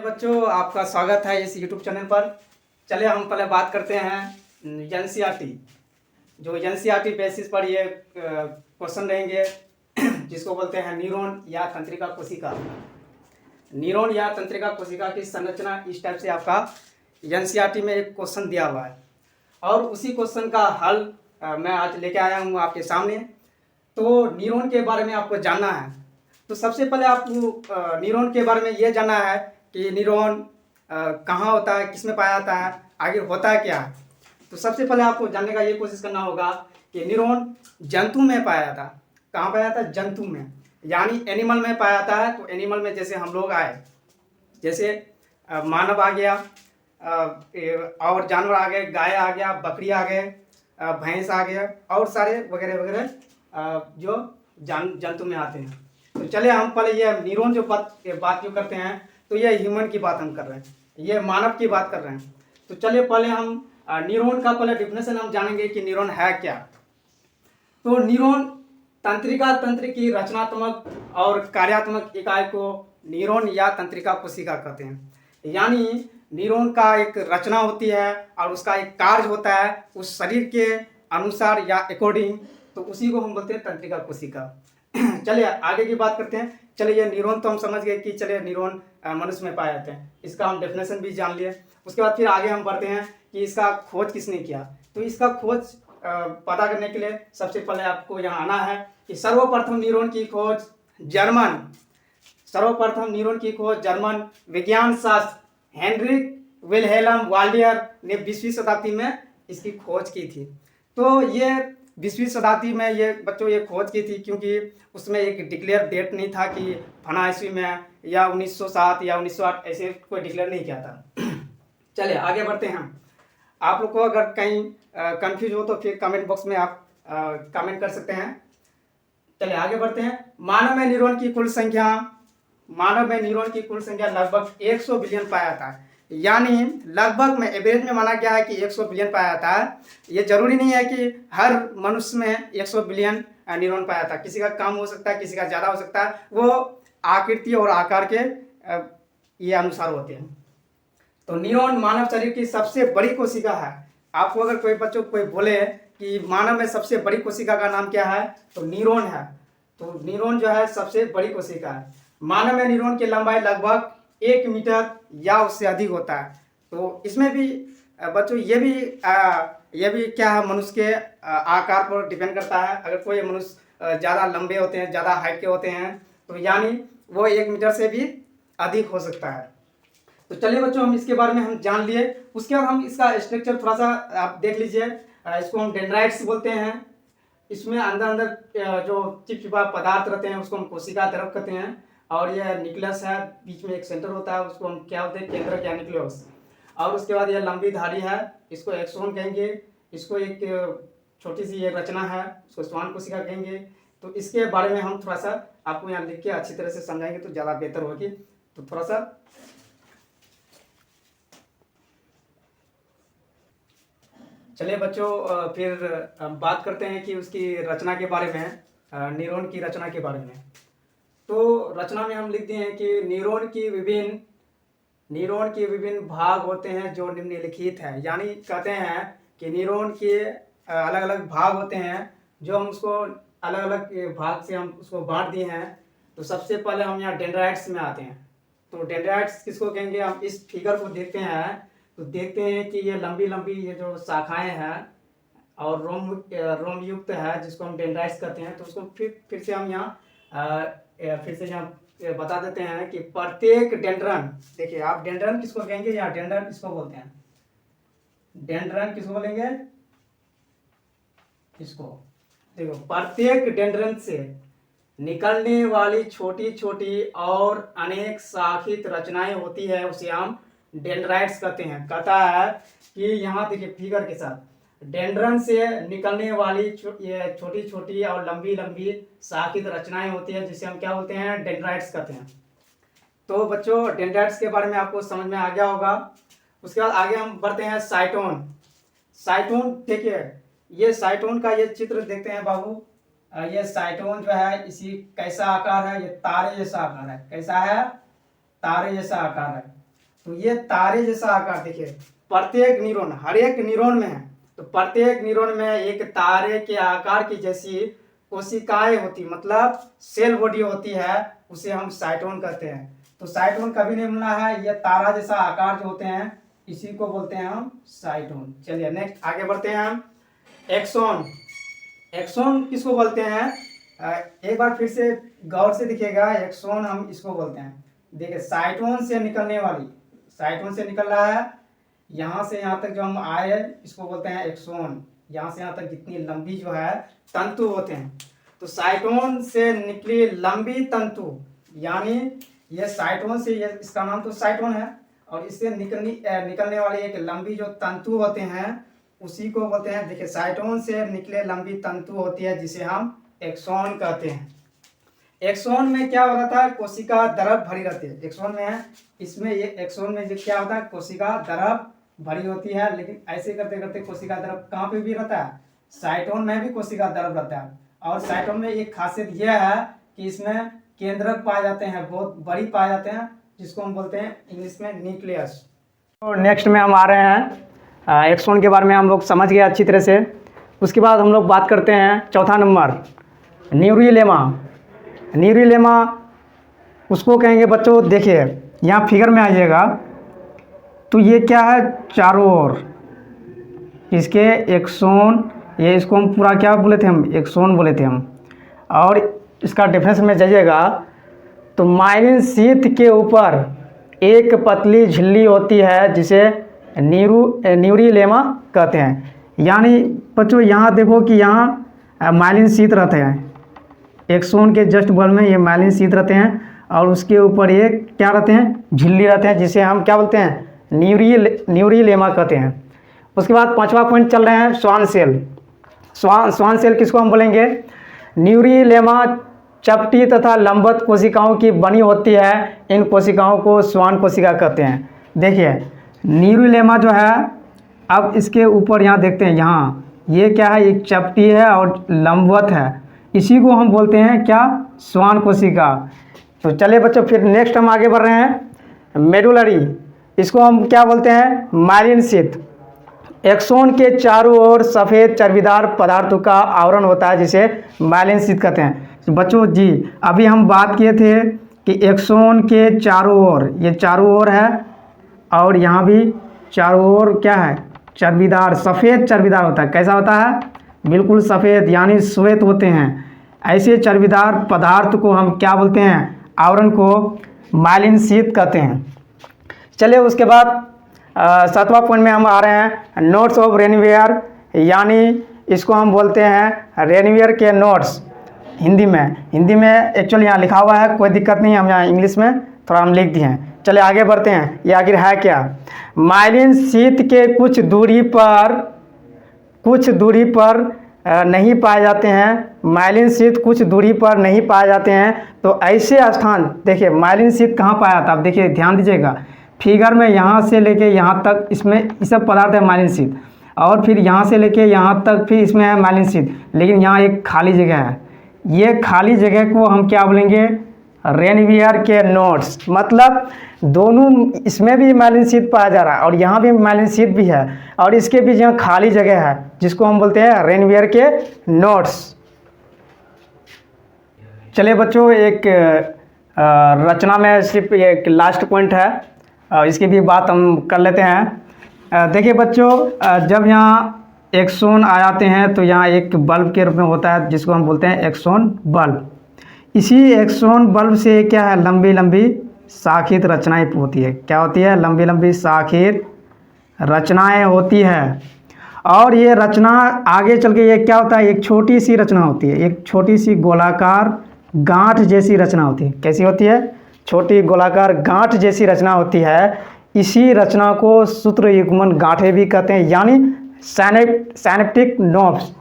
बच्चों, आपका स्वागत है इस YouTube चैनल पर। चलिए हम पहले बात करते हैं एनसीईआरटी। जो एनसीईआरटी बेसिस पर ये क्वेश्चन रहेंगे जिसको बोलते हैं न्यूरॉन या तंत्रिका कोशिका। न्यूरॉन या तंत्रिका कोशिका की संरचना इस टाइप से आपका एनसीईआरटी में एक क्वेश्चन दिया हुआ है और उसी क्वेश्चन का हल मैं आज लेके आया हूँ आपके सामने। तो न्यूरॉन के बारे में आपको जानना है, तो सबसे पहले आपको न्यूरॉन के बारे में ये जानना है कि न्यूरॉन कहाँ होता है, किस में पाया जाता है, आगे होता है क्या। तो सबसे पहले आपको जानने का ये कोशिश करना होगा कि न्यूरॉन जंतु में पाया जाता है। कहाँ पाया जाता है? जंतु में, यानी एनिमल में पाया जाता है। तो एनिमल में जैसे हम लोग आए, जैसे मानव आ गया, और जानवर आ गए, गाय आ गया, बकरी आ गए, भैंस आ गया और सारे वगैरह वगैरह जो जंतु में आते हैं। तो चलिए हम पहले ये न्यूरॉन जो बात जो करते हैं, तो ये ह्यूमन की बात हम कर रहे हैं, ये मानव की बात कर रहे हैं। तो चलिए पहले हम न्यूरॉन का पहले डिफिनेशन हम जानेंगे कि न्यूरॉन है क्या। तो न्यूरॉन तंत्रिका तंत्र की रचनात्मक और कार्यात्मक इकाई को न्यूरॉन या तंत्रिका कोशिका कहते हैं। यानी न्यूरॉन का एक रचना होती है और उसका एक कार्य होता है उस शरीर के अनुसार या अकॉर्डिंग, तो उसी को हम बोलते हैं तंत्रिका कोशिका। चलिए आगे की बात करते हैं। चलिए ये न्यूरॉन तो हम समझ गए कि चलिए न्यूरॉन मनुष्य में पाए जाते हैं, इसका हम डेफिनेशन भी जान लिए। उसके बाद फिर आगे हम बढ़ते हैं कि इसका खोज किसने किया। तो इसका खोज पता करने के लिए सबसे पहले आपको यहाँ आना है कि सर्वप्रथम न्यूरॉन की खोज जर्मन विज्ञान शास्त्र हेनरिक विल्हेल्म वाल्डियर ने 20वीं शताब्दी में इसकी खोज की थी। तो ये 20वीं शताब्दी में ये बच्चों ये खोज की थी, क्योंकि उसमें एक डिक्लेयर डेट नहीं था कि फना ईस्वी में या 1907 या 1908 ऐसे कोई डिक्लेयर नहीं किया था। चलिए आगे बढ़ते हैं। आप लोग को अगर कहीं कंफ्यूज हो तो फिर कमेंट बॉक्स में आप कमेंट कर सकते हैं। चलिए आगे बढ़ते हैं। मानव में न्यूरॉन की कुल संख्या लगभग 100 बिलियन पाया जाता है। यानी लगभग में एवरेज में माना गया है कि 100 बिलियन पाया जाता है। ये जरूरी नहीं है कि हर मनुष्य में 100 बिलियन न्यूरॉन पाया जाता है, किसी का कम हो सकता है, किसी का ज़्यादा हो सकता है। वो आकृति और आकार के ये अनुसार होते हैं। तो न्यूरॉन मानव शरीर की सबसे बड़ी कोशिका है। आपको अगर कोई बच्चों कोई बोले कि मानव में सबसे बड़ी कोशिका का नाम क्या है, तो न्यूरॉन है। तो न्यूरॉन जो है सबसे बड़ी कोशिका है। मानव में न्यूरॉन की लंबाई लगभग 1 मीटर या उससे अधिक होता है। तो इसमें भी बच्चों ये भी क्या है, मनुष्य के आकार पर डिपेंड करता है। अगर कोई मनुष्य ज़्यादा लंबे होते हैं, ज़्यादा हाइट के होते हैं, तो यानी वो 1 मीटर से भी अधिक हो सकता है। तो चलिए बच्चों हम इसके बारे में हम जान लिए। उसके बाद हम इसका स्ट्रक्चर थोड़ा सा आप देख लीजिए। इसको हम डेंड्राइट्स बोलते हैं। इसमें अंदर जो चिपचिपा पदार्थ रहते हैं उसको हम कोशिका द्रव कहते हैं। और यह न्यूक्लियस है, बीच में एक सेंटर होता है, उसको हम क्या बोलते हैं? केंद्रक या न्यूक्लियस। और उसके बाद यह लंबी धारी है, इसको एक्सोन कहेंगे। इसको एक छोटी सी एक रचना है, उसको श्वान कोशिका कहेंगे। तो इसके बारे में हम थोड़ा सा आपको यहाँ लिख के अच्छी तरह से समझाएंगे तो ज़्यादा बेहतर होगी। तो थोड़ा सा चलिए बच्चों फिर बात करते हैं कि उसकी रचना के बारे में, न्यूरॉन की रचना के बारे में। तो रचना में हम लिखते हैं कि न्यूरॉन की विभिन्न भाग होते हैं जो निम्नलिखित हैं। यानी कहते हैं कि न्यूरॉन के अलग अलग भाग होते हैं, जो हम उसको अलग अलग भाग से हम उसको बांट दिए हैं। तो सबसे पहले हम यहाँ डेंड्राइट्स में आते हैं। तो डेंड्राइट्स किसको कहेंगे? हम इस फिगर को देखते हैं तो देखते हैं कि ये लंबी लंबी ये जो शाखाएं हैं और रोम युक्त है, जिसको हम डेंड्राइट्स कहते हैं। तो उसको फिर से हम यहाँ बता देते हैं कि प्रत्येक डेंड्रन, देखिए आप डेंड्रन किसको कहेंगे? या डेंड्रन किसको बोलते हैं? डेंड्रन किसको बोलेंगे? इसको देखो, प्रत्येक डेंड्रन से निकलने वाली छोटी छोटी और अनेक शाखित रचनाएं होती है, उसे हम डेंड्राइट्स कहते हैं। कहता है कि यहाँ देखिए फिगर के साथ, डेंड्रन से निकलने वाली ये छोटी छोटी और लंबी लंबी शाखित रचनाएं होती है, जिसे हम क्या बोलते हैं? डेंड्राइट्स कहते हैं। तो बच्चों डेंड्राइट्स के बारे में आपको समझ में आ गया होगा। उसके बाद आगे हम बढ़ते हैं साइटोन देखिए, ये साइटोन का ये चित्र देखते हैं बाबू। ये साइटोन जो है, इसी कैसा आकार है? ये तारे जैसा आकार है। कैसा है? तारे जैसा आकार है। तो ये तारे जैसा आकार देखिए, प्रत्येक न्यूरॉन, हर एक न्यूरॉन में है, तो प्रत्येक न्यूरॉन में एक तारे के आकार की जैसी कोशिकाएं होती, मतलब सेल बॉडी होती है, उसे हम साइटोन कहते हैं। तो साइटोन कभी नहीं मिलना है, ये तारा जैसा आकार जो होते हैं इसी को बोलते हैं हम साइटोन। चलिए नेक्स्ट आगे बढ़ते हैं हम। एक्सोन, एक्सोन किसको बोलते हैं? एक बार फिर से गौर से दिखेगा, एक्सोन हम इसको बोलते हैं। देखिए साइटोन से निकलने वाली, साइटोन से निकल रहा है, यहाँ से यहाँ तक जो हम आए इसको बोलते हैं एक्सोन। यहाँ से यहाँ तक जितनी लंबी जो है तंतु होते हैं, तो साइटोन से निकली लंबी तंतु, यानी ये साइटोन से, ये इसका नाम तो साइटोन है, और इससे निकलने वाली एक लंबी जो तंतु होते हैं उसी को बोलते हैं। देखिए साइटोन से निकले लंबी तंतु होती है जिसे हम एक्सोन कहते हैं। एक्सोन में क्या हो रहा था? कोशिका द्रव भरी रहती है। एक्सोन में है, इसमें ये एक्सोन में जो क्या होता है, कोशिका द्रव भरी होती है, लेकिन ऐसे करते करते कोशिका द्रव कहाँ पे भी रहता है? साइटोन में भी कोशिका द्रव रहता है। और साइटोन में एक खासियत यह है कि इसमें केंद्रक पाए जाते हैं, बहुत बड़ी पाए जाते हैं, जिसको हम बोलते हैं इंग्लिश में न्यूक्लियस। तो नेक्स्ट में हम आ रहे हैं, एक्सोन के बारे में हम लोग समझ गए अच्छी तरह से। उसके बाद हम लोग बात करते हैं चौथा नंबर, न्यूरिलेमा। न्यूरिलेमा उसको कहेंगे बच्चों, देखिए यहाँ फिगर में आइएगा, तो ये क्या है, चारों ओर इसके एक्सोन, ये इसको हम पूरा क्या बोले थे हम, एक्सोन बोले थे हम। और इसका डिफरेंस में जाइएगा तो माइलिन शीथ के ऊपर एक पतली झिल्ली होती है जिसे न्यूरिलेमा कहते हैं। यानी बच्चों यहाँ देखो कि यहाँ माइलिन शीथ रहते हैं, एक्सोन के जस्ट बगल में ये माइलिन शीथ रहते हैं, और उसके ऊपर ये क्या रहते हैं, झिल्ली रहते हैं, जिसे हम क्या बोलते हैं, न्यूरिलेमा कहते हैं। उसके बाद पांचवा पॉइंट चल रहे हैं, स्वान सेल। स्वान सेल किसको हम बोलेंगे? न्यूरिलेमा चपटी तथा लंबवत कोशिकाओं की बनी होती है, इन कोशिकाओं को स्वान कोशिका कहते हैं। देखिए न्यूरिलेमा जो है, अब इसके ऊपर यहाँ देखते हैं, यहाँ ये क्या है, एक चपटी है और लंबवत है, इसी को हम बोलते हैं क्या, स्वान कोशिका। तो चलिए बच्चों फिर नेक्स्ट हम आगे बढ़ रहे हैं, मेडुलरी, इसको हम क्या बोलते हैं, माइलिन शीथ। एक्सोन के चारों ओर सफ़ेद चर्बीदार पदार्थों का आवरण होता है जिसे माइलिन शीथ कहते हैं। तो बच्चों जी अभी हम बात किए थे कि एक्सोन के चारों ओर, ये चारों ओर है, और यहाँ भी चारों ओर क्या है, चर्बीदार, सफ़ेद चर्बीदार होता है। कैसा होता है? बिल्कुल सफ़ेद, यानी श्वेत होते हैं। ऐसे चर्बीदार पदार्थ को हम क्या बोलते हैं, आवरण को माइलिन शीथ कहते हैं। चलिए उसके बाद सातवां पॉइंट में हम आ रहे हैं, नोट्स ऑफ रेनवियर, यानी इसको हम बोलते हैं रेनवियर के नोट्स। हिंदी में एक्चुअली यहाँ लिखा हुआ है, कोई दिक्कत नहीं, हम यहाँ इंग्लिश में थोड़ा हम लिख दिए हैं। चलिए आगे बढ़ते हैं, ये आखिर है क्या? माइलिन शीथ के कुछ दूरी पर नहीं पाए जाते हैं, माइलिन शीथ कुछ दूरी पर नहीं पाए जाते हैं। तो ऐसे स्थान, देखिए माइलिन शीथ कहाँ पाया था, अब देखिए ध्यान दीजिएगा, फिगर में यहाँ से लेके यहाँ तक इसमें ये सब पदार्थ है माइलिन शीथ, और फिर यहाँ से लेके यहाँ तक फिर इसमें है माइलिन शीथ, लेकिन यहाँ एक खाली जगह है। ये खाली जगह को हम क्या बोलेंगे, रेनवियर के नोट्स। मतलब दोनों, इसमें भी माइलिन शीथ पाया जा रहा है और यहाँ भी माइलिन शीथ भी है, और इसके बीच यहाँ खाली जगह है जिसको हम बोलते हैं रेनवियर के नोट्स। चलिए बच्चों एक रचना में सिर्फ एक लास्ट पॉइंट है, इसकी भी बात हम कर लेते हैं। देखिए बच्चों, जब यहाँ एक्सोन आ जाते हैं तो यहाँ एक बल्ब के रूप में होता है जिसको हम बोलते हैं एक्सोन बल्ब। इसी एक्सोन बल्ब से क्या है, लंबी लंबी शाखित रचनाएं होती है। क्या होती है? लंबी लंबी शाखित रचनाएं होती है। और ये रचना आगे चल के ये क्या होता है, एक छोटी सी रचना होती है, एक छोटी सी गोलाकार गांठ जैसी रचना होती है। कैसी होती है? छोटी गोलाकार गांठ जैसी रचना होती है। इसी रचना को सूत्रयुग्मन गांठें भी कहते हैं, यानी साइनेप्टिक नोब्स।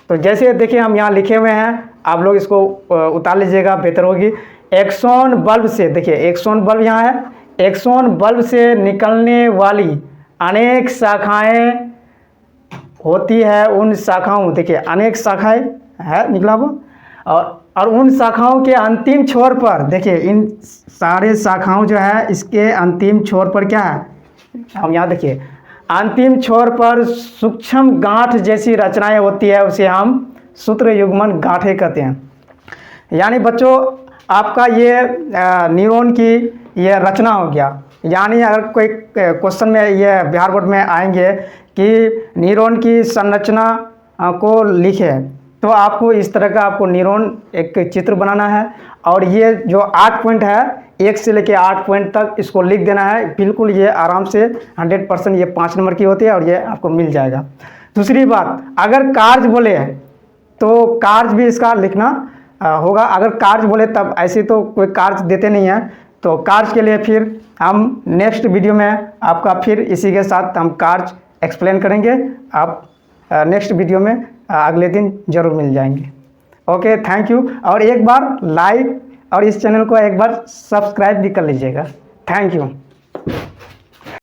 तो जैसे देखिए हम यहाँ लिखे हुए हैं, आप लोग इसको उतार लीजिएगा, बेहतर होगी। एक्सोन बल्ब से, देखिए एक्सोन बल्ब यहाँ है, एक्सोन बल्ब से निकलने वाली अनेक शाखाएं होती है। उन शाखाओं, देखिए अनेक शाखाएं है निकला वो, और उन शाखाओं के अंतिम छोर पर देखिए, इन सारे शाखाओं जो है इसके अंतिम छोर पर क्या है, हम यहाँ देखिए अंतिम छोर पर सूक्ष्म गांठ जैसी रचनाएं होती है, उसे हम सूत्र युग्मन गांठें कहते हैं। यानी बच्चों आपका ये न्यूरॉन की ये रचना हो गया। यानी अगर कोई क्वेश्चन में ये बिहार बोर्ड में आएंगे कि न्यूरॉन की संरचना को लिखे, तो आपको इस तरह का आपको न्यूरॉन एक चित्र बनाना है और ये जो 8 पॉइंट है 1 से लेकर 8 पॉइंट तक इसको लिख देना है। बिल्कुल ये आराम से 100% ये 5 नंबर की होती है और ये आपको मिल जाएगा। दूसरी बात, अगर कार्य बोले तो कार्य भी इसका लिखना होगा। अगर कार्य बोले तब ऐसे तो कोई कार्य देते नहीं है, तो कार्य के लिए फिर हम नेक्स्ट वीडियो में आपका फिर इसी के साथ हम कार्य एक्सप्लेन करेंगे। आप नेक्स्ट वीडियो में अगले दिन ज़रूर मिल जाएंगे। Okay, thank you. और एक बार लाइक और इस चैनल को एक बार सब्सक्राइब भी कर लीजिएगा। Thank you.